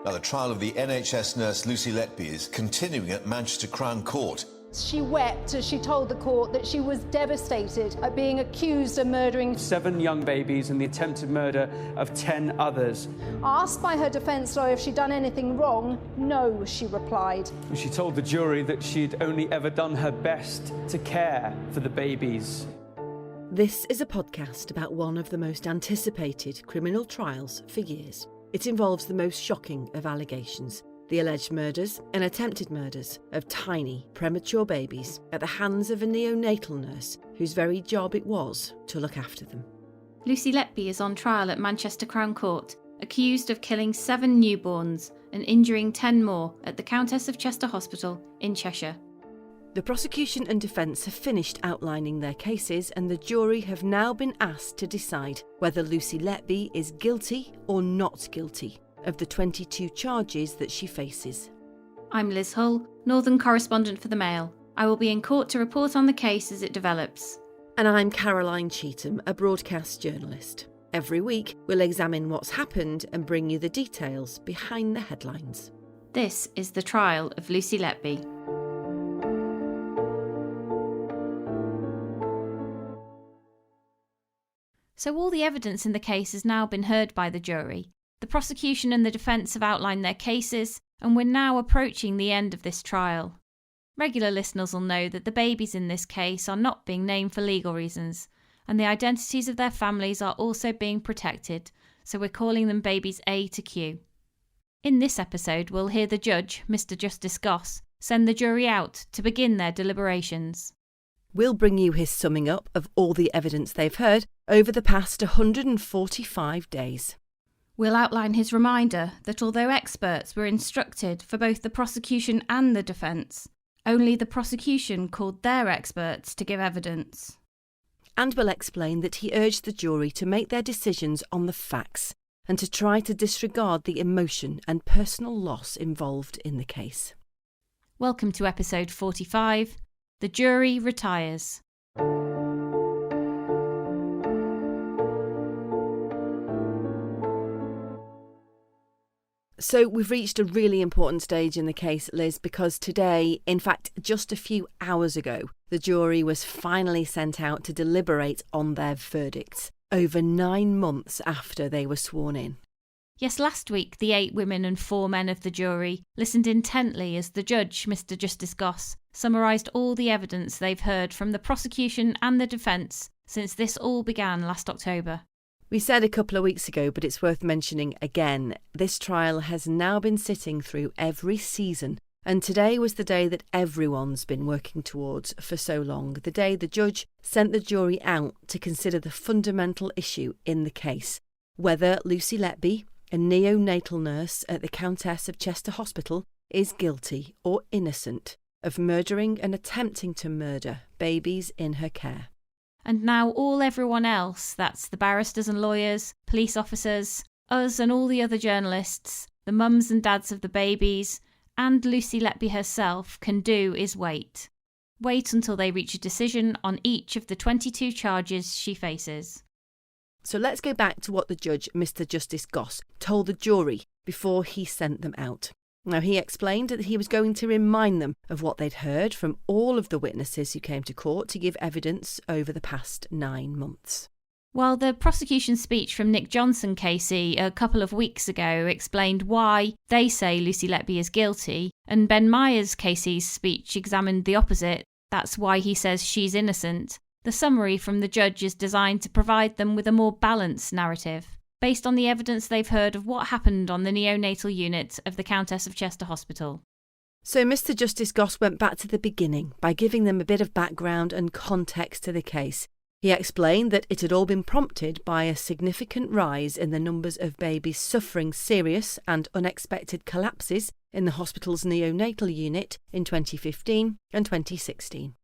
Now, the trial of the NHS nurse Lucy Letby is continuing at Manchester Crown Court. She wept as she told the court that she was devastated at being accused of murdering 7 young babies and the attempted murder of 10 others. Asked by her defence lawyer if she'd done anything wrong, no, she replied. She told the jury that she'd only ever done her best to care for the babies. This is a podcast about one of the most anticipated criminal trials for years. It involves the most shocking of allegations: the alleged murders and attempted murders of tiny, premature babies at the hands of a neonatal nurse whose very job it was to look after them. Lucy Letby is on trial at Manchester Crown Court, accused of killing 7 newborns and injuring 10 more at the Countess of Chester Hospital in Cheshire. The prosecution and defence have finished outlining their cases, and the jury have now been asked to decide whether Lucy Letby is guilty or not guilty of the 22 charges that she faces. I'm Liz Hull, Northern correspondent for the Mail. I will be in court to report on the case as it develops. And I'm Caroline Cheetham, a broadcast journalist. Every week, we'll examine what's happened and bring you the details behind the headlines. This is the trial of Lucy Letby. So all the evidence in the case has now been heard by the jury. The prosecution and the defence have outlined their cases, and we're now approaching the end of this trial. Regular listeners will know that the babies in this case are not being named for legal reasons, and the identities of their families are also being protected, so we're calling them babies A to Q. In this episode, we'll hear the judge, Mr. Justice Goss, send the jury out to begin their deliberations. We'll bring you his summing up of all the evidence they've heard over the past 145 days. We'll outline his reminder that although experts were instructed for both the prosecution and the defence, only the prosecution called their experts to give evidence. And we'll explain that he urged the jury to make their decisions on the facts and to try to disregard the emotion and personal loss involved in the case. Welcome to episode 45. The jury retires. So we've reached a really important stage in the case, Liz, because today, in fact, just a few hours ago, the jury was finally sent out to deliberate on their verdicts, over 9 months after they were sworn in. Yes, last week the 8 women and 4 men of the jury listened intently as the judge, Mr. Justice Goss, summarised all the evidence they've heard from the prosecution and the defence since this all began last October. We said a couple of weeks ago, but it's worth mentioning again, this trial has now been sitting through every season, and today was the day that everyone's been working towards for so long, the day the judge sent the jury out to consider the fundamental issue in the case, whether Lucy Letby, a neonatal nurse at the Countess of Chester Hospital, is guilty or innocent of murdering and attempting to murder babies in her care. And now everyone else, that's the barristers and lawyers, police officers, us and all the other journalists, the mums and dads of the babies, and Lucy Letby herself can do is wait. Wait until they reach a decision on each of the 22 charges she faces. So let's go back to what the judge, Mr. Justice Goss, told the jury before he sent them out. Now, he explained that he was going to remind them of what they'd heard from all of the witnesses who came to court to give evidence over the past 9 months. While the prosecution speech from Nick Johnson KC a couple of weeks ago explained why they say Lucy Letby is guilty, and Ben Myers KC's speech examined the opposite, that's why he says she's innocent, the summary from the judge is designed to provide them with a more balanced narrative, based on the evidence they've heard of what happened on the neonatal unit of the Countess of Chester Hospital. So Mr. Justice Goss went back to the beginning by giving them a bit of background and context to the case. He explained that it had all been prompted by a significant rise in the numbers of babies suffering serious and unexpected collapses in the hospital's neonatal unit in 2015 and 2016.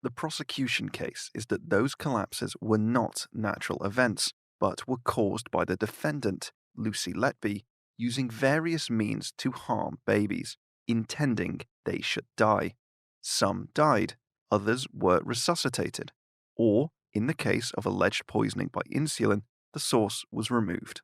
The prosecution case is that those collapses were not natural events, but were caused by the defendant, Lucy Letby, using various means to harm babies, intending they should die. Some died, others were resuscitated, or, in the case of alleged poisoning by insulin, the source was removed.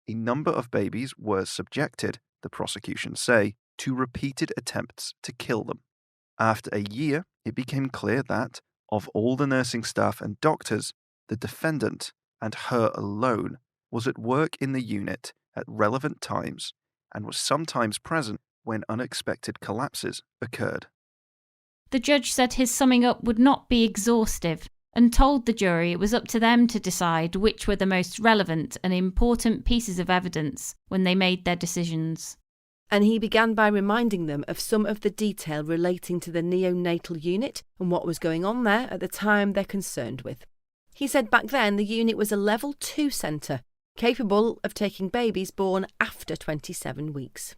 a number of babies were subjected, the prosecution say, to repeated attempts to kill them. After a year, it became clear that, of all the nursing staff and doctors, the defendant, and her alone, was at work in the unit at relevant times and was sometimes present when unexpected collapses occurred. The judge said his summing up would not be exhaustive and told the jury it was up to them to decide which were the most relevant and important pieces of evidence when they made their decisions. And he began by reminding them of some of the detail relating to the neonatal unit and what was going on there at the time they're concerned with. He said back then the unit was a level 2 centre, capable of taking babies born after 27 weeks.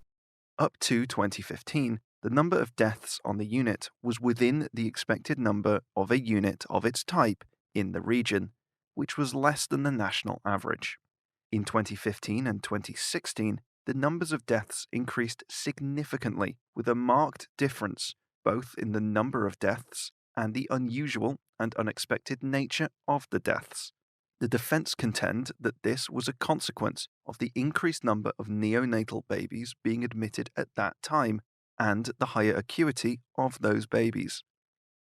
Up to 2015, the number of deaths on the unit was within the expected number of a unit of its type in the region, which was less than the national average. In 2015 and 2016, the numbers of deaths increased significantly, with a marked difference both in the number of deaths and the unusual and unexpected nature of the deaths. The defense contend that this was a consequence of the increased number of neonatal babies being admitted at that time and the higher acuity of those babies.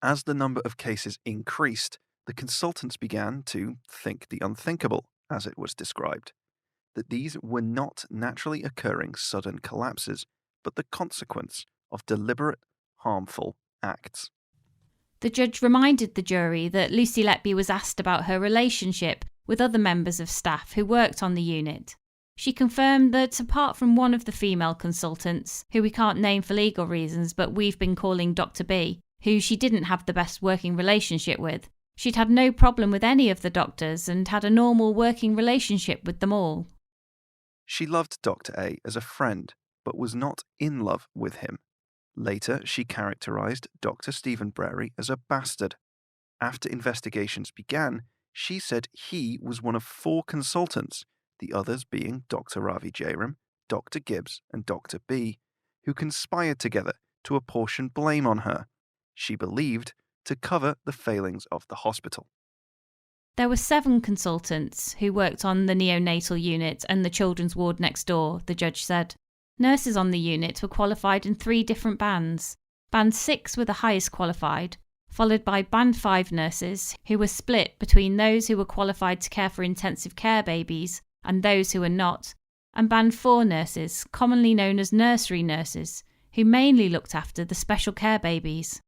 As the number of cases increased, the consultants began to think the unthinkable, as it was described, that these were not naturally occurring sudden collapses, but the consequence of deliberate, harmful acts. The judge reminded the jury that Lucy Letby was asked about her relationship with other members of staff who worked on the unit. She confirmed that apart from one of the female consultants, who we can't name for legal reasons but we've been calling Dr. B, who she didn't have the best working relationship with, she'd had no problem with any of the doctors and had a normal working relationship with them all. She loved Dr. A as a friend, but was not in love with him. Later, she characterized Dr. Stephen Brary as a bastard. After investigations began, she said he was one of 4 consultants, the others being Dr. Ravi Jairam, Dr. Gibbs, and Dr. B, who conspired together to apportion blame on her, she believed, to cover the failings of the hospital. There were 7 consultants who worked on the neonatal unit and the children's ward next door, the judge said. Nurses on the unit were qualified in 3 different bands. Band 6 were the highest qualified, followed by Band 5 nurses, who were split between those who were qualified to care for intensive care babies and those who were not, and Band 4 nurses, commonly known as nursery nurses, who mainly looked after the special care babies.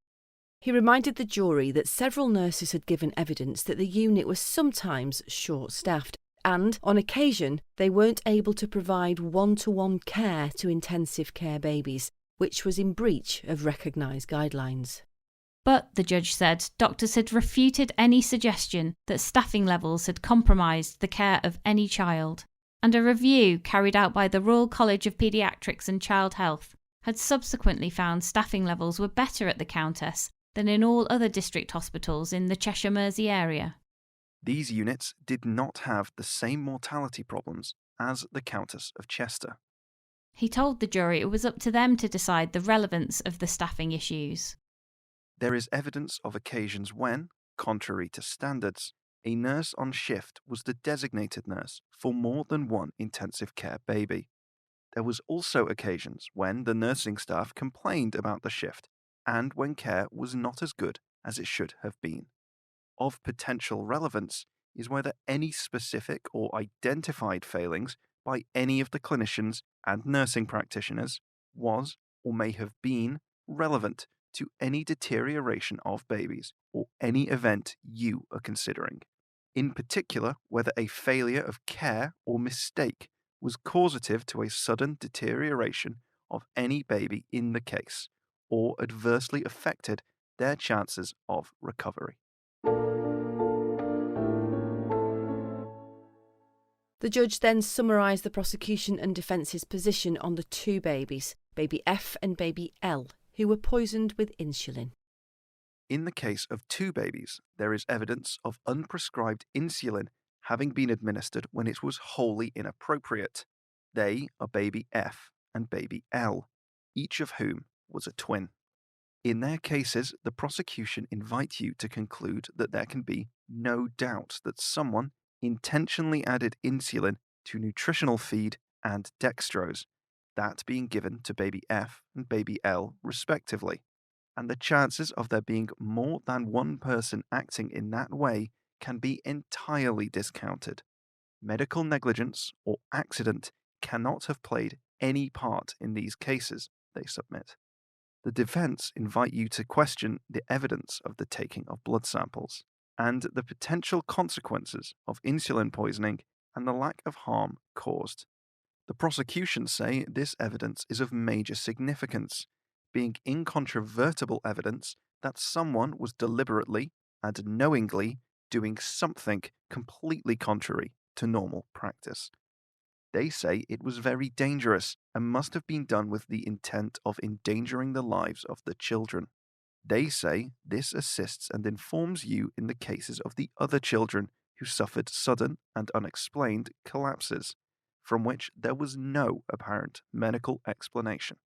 He reminded the jury that several nurses had given evidence that the unit was sometimes short-staffed, and, on occasion, they weren't able to provide one-to-one care to intensive care babies, which was in breach of recognised guidelines. But, the judge said, doctors had refuted any suggestion that staffing levels had compromised the care of any child, and a review carried out by the Royal College of Paediatrics and Child Health had subsequently found staffing levels were better at the Countess than in all other district hospitals in the Cheshire-Mersey area. These units did not have the same mortality problems as the Countess of Chester. He told the jury it was up to them to decide the relevance of the staffing issues. There is evidence of occasions when, contrary to standards, a nurse on shift was the designated nurse for more than one intensive care baby. There was also occasions when the nursing staff complained about the shift and when care was not as good as it should have been. Of potential relevance is whether any specific or identified failings by any of the clinicians and nursing practitioners was or may have been relevant to any deterioration of babies or any event you are considering. In particular, whether a failure of care or mistake was causative to a sudden deterioration of any baby in the case or adversely affected their chances of recovery. The judge then summarised the prosecution and defence's position on the 2 babies, baby F and baby L, who were poisoned with insulin. In the case of 2 babies, there is evidence of unprescribed insulin having been administered when it was wholly inappropriate. They are baby F and baby L, each of whom was a twin. In their cases, the prosecution invite you to conclude that there can be no doubt that someone intentionally added insulin to nutritional feed and dextrose, that being given to baby F and baby L respectively, and the chances of there being more than one person acting in that way can be entirely discounted. Medical negligence or accident cannot have played any part in these cases, they submit. The defense invite you to question the evidence of the taking of blood samples and the potential consequences of insulin poisoning and the lack of harm caused. The prosecution say this evidence is of major significance, being incontrovertible evidence that someone was deliberately and knowingly doing something completely contrary to normal practice. They say it was very dangerous and must have been done with the intent of endangering the lives of the children. They say this assists and informs you in the cases of the other children who suffered sudden and unexplained collapses, from which there was no apparent medical explanation.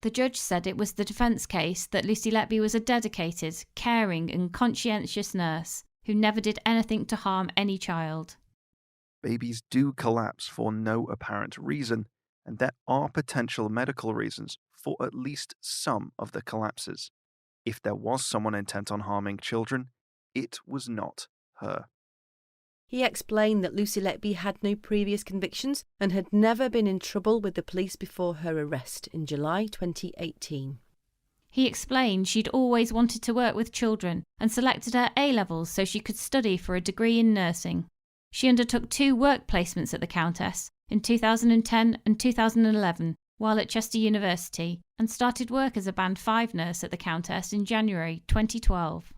The judge said it was the defence case that Lucy Letby was a dedicated, caring and conscientious nurse who never did anything to harm any child. Babies do collapse for no apparent reason, and there are potential medical reasons for at least some of the collapses. If there was someone intent on harming children, it was not her. He explained that Lucy Letby had no previous convictions and had never been in trouble with the police before her arrest in July 2018. He explained she'd always wanted to work with children and selected her A-levels so she could study for a degree in nursing. She undertook 2 work placements at the Countess in 2010 and 2011 while at Chester University and started work as a Band 5 nurse at the Countess in January 2012.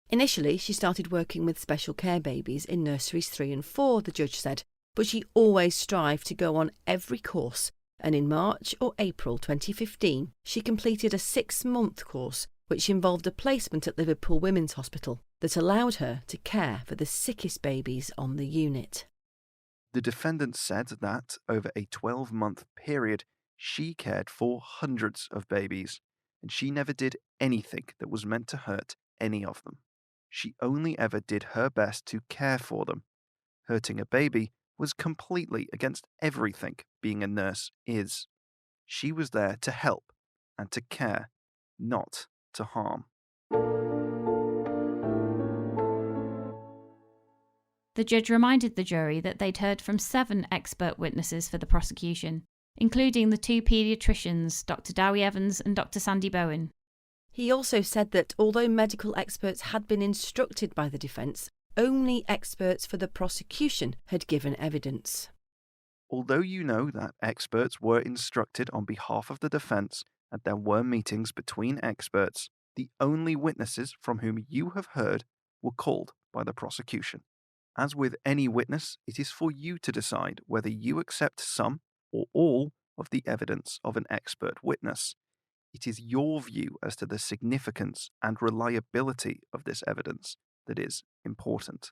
Initially, she started working with special care babies in nurseries 3 and 4, the judge said, but she always strived to go on every course, and in March or April 2015, she completed a 6-month course which involved a placement at Liverpool Women's Hospital that allowed her to care for the sickest babies on the unit. The defendant said that over a 12-month period, she cared for hundreds of babies, and she never did anything that was meant to hurt any of them. She only ever did her best to care for them. Hurting a baby was completely against everything being a nurse is. She was there to help and to care, not to harm. The judge reminded the jury that they'd heard from 7 expert witnesses for the prosecution, including the 2 paediatricians, Dr. Dowie Evans and Dr. Sandy Bowen. He also said that although medical experts had been instructed by the defence, only experts for the prosecution had given evidence. Although you know that experts were instructed on behalf of the defence and there were meetings between experts, the only witnesses from whom you have heard were called by the prosecution. As with any witness, it is for you to decide whether you accept some or all of the evidence of an expert witness. It is your view as to the significance and reliability of this evidence that is important.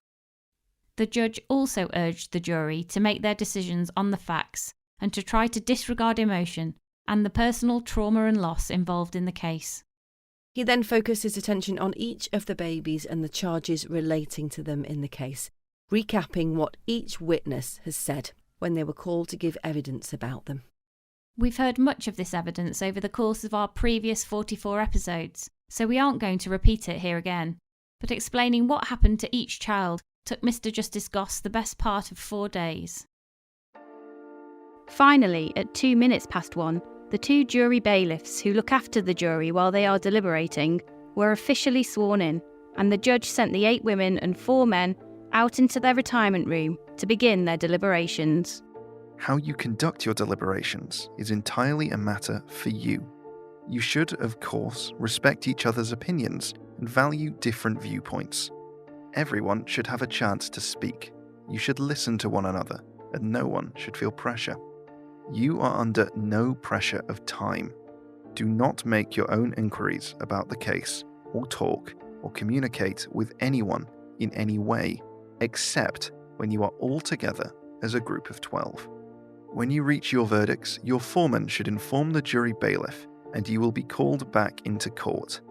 The judge also urged the jury to make their decisions on the facts and to try to disregard emotion and the personal trauma and loss involved in the case. He then focused his attention on each of the babies and the charges relating to them in the case, recapping what each witness has said when they were called to give evidence about them. We've heard much of this evidence over the course of our previous 44 episodes, so we aren't going to repeat it here again. But explaining what happened to each child took Mr. Justice Goss the best part of 4 days. Finally, at 2 minutes past 1, the 2 jury bailiffs who look after the jury while they are deliberating were officially sworn in, and the judge sent the 8 women and 4 men out into their retirement room to begin their deliberations. How you conduct your deliberations is entirely a matter for you. You should, of course, respect each other's opinions and value different viewpoints. Everyone should have a chance to speak. You should listen to one another, and no one should feel pressure. You are under no pressure of time. Do not make your own inquiries about the case, or talk, or communicate with anyone in any way, except when you are all together as a group of 12. When you reach your verdicts, your foreman should inform the jury bailiff, and you will be called back into court.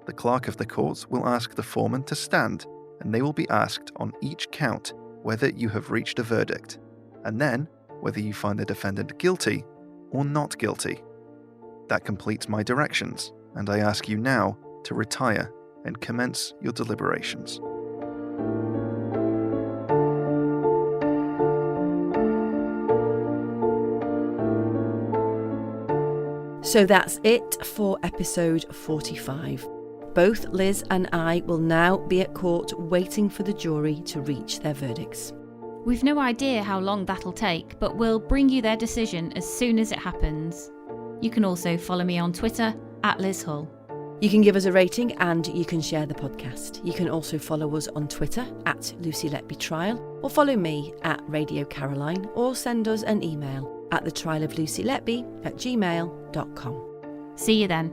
The clerk of the court will ask the foreman to stand, and they will be asked on each count whether you have reached a verdict, and then whether you find the defendant guilty or not guilty. That completes my directions, and I ask you now to retire and commence your deliberations. So that's it for episode 45. Both Liz and I will now be at court waiting for the jury to reach their verdicts. We've no idea how long that'll take, but we'll bring you their decision as soon as it happens. You can also follow me on Twitter @LizHull. You can give us a rating and you can share the podcast. You can also follow us on Twitter @Lucy Letby Trial, or follow me @Radio Caroline, or send us an email at thetrialoflucyletby@gmail.com. See you then.